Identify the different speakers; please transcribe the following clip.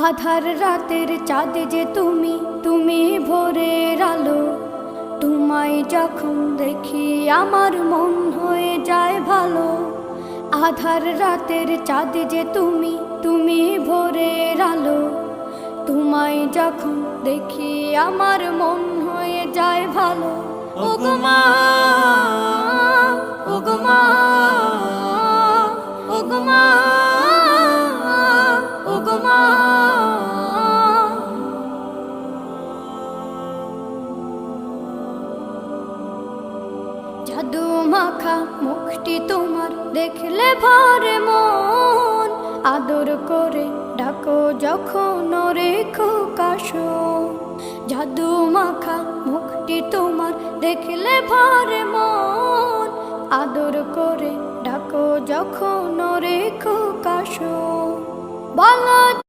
Speaker 1: আধার রাতের চাঁদ যে তুমি, তুমি ভোরের আলো। তোমায় যখন দেখি আমার মন হয়ে যায় ভালো। আধার রাতের চাঁদ যে তুমি, তুমি ভোরের আলো। তোমায় যখন দেখি আমার মন হয়ে যায় ভালো। ওগো মা, ওগো মা, ওগো মা, ওগো মা। জাদু মাখা মুখটি তোমার দেখলে ভরে মন। আদর করে ডাকো যখন রেখো কাশো। জাদু মাখা মুখটি তোমার দেখলে ভরে মন। আদর করে ডাকো যখন রেখো কাশো। বলো